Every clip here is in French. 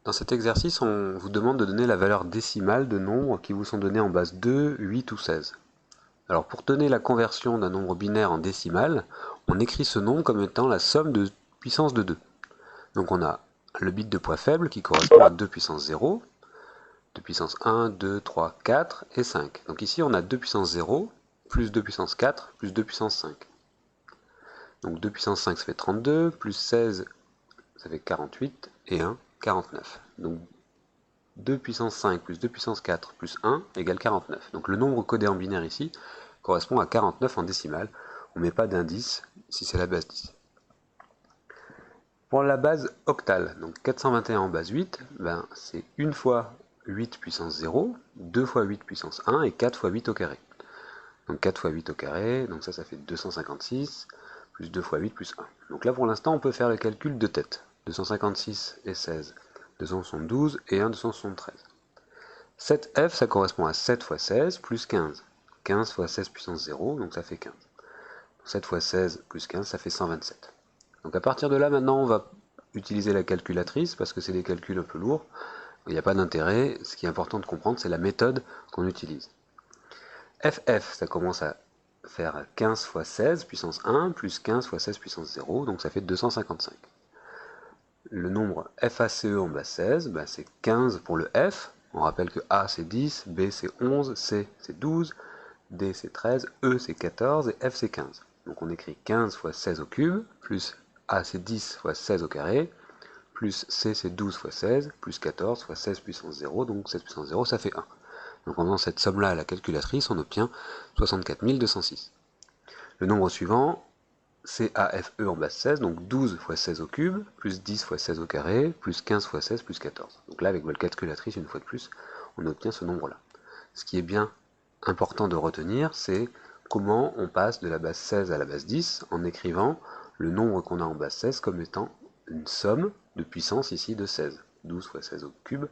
Dans cet exercice, on vous demande de donner la valeur décimale de nombres qui vous sont donnés en base 2, 8 ou 16. Alors pour donner la conversion d'un nombre binaire en décimale, on écrit ce nombre comme étant la somme de puissance de 2. Donc on a le bit de poids faible qui correspond à 2 puissance 0, 2 puissance 1, 2, 3, 4 et 5. Donc ici on a 2 puissance 0, plus 2 puissance 4, plus 2 puissance 5. Donc 2 puissance 5 ça fait 32, plus 16 ça fait 48, et 1, 49. Donc 2 puissance 5 plus 2 puissance 4 plus 1 égale 49. Donc le nombre codé en binaire ici correspond à 49 en décimale. On ne met pas d'indice si c'est la base 10. Pour la base octale, donc 421 en base 8, c'est 1 fois 8 puissance 0, 2 fois 8 puissance 1 et 4 fois 8 au carré. Donc 4 fois 8 au carré, donc ça fait 256, plus 2 fois 8 plus 1. Donc là pour l'instant on peut faire le calcul de tête. 256 et 16, 272 et 1, 273. 7f ça correspond à 7 fois 16 plus 15. 15 fois 16 puissance 0, donc ça fait 15. 7 fois 16 plus 15, ça fait 127. Donc à partir de là, maintenant, on va utiliser la calculatrice, parce que c'est des calculs un peu lourds. Il n'y a pas d'intérêt. Ce qui est important de comprendre, c'est la méthode qu'on utilise. FF, ça commence à faire 15 fois 16 puissance 1, plus 15 fois 16 puissance 0, donc ça fait 255. Le nombre FACE en base 16, c'est 15 pour le F. On rappelle que A c'est 10, B c'est 11, C c'est 12, D c'est 13, E c'est 14 et F c'est 15. Donc on écrit 15 fois 16 au cube, plus A c'est 10 fois 16 au carré, plus C c'est 12 fois 16, plus 14 fois 16 puissance 0, donc 16 puissance 0 ça fait 1. Donc en faisant cette somme-là à la calculatrice, on obtient 64 206. Le nombre suivant, CAFE en base 16, donc 12 fois 16 au cube, plus 10 fois 16 au carré, plus 15 fois 16, plus 14. Donc là, avec votre calculatrice, une fois de plus, on obtient ce nombre-là. Ce qui est bien important de retenir, c'est comment on passe de la base 16 à la base 10 en écrivant le nombre qu'on a en base 16 comme étant une somme de puissance ici de 16. 12 fois 16 au cube,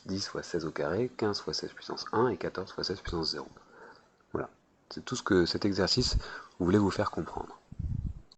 10 fois 16 au carré, 15 fois 16 puissance 1 et 14 fois 16 puissance 0. Voilà, c'est tout ce que cet exercice voulait vous faire comprendre.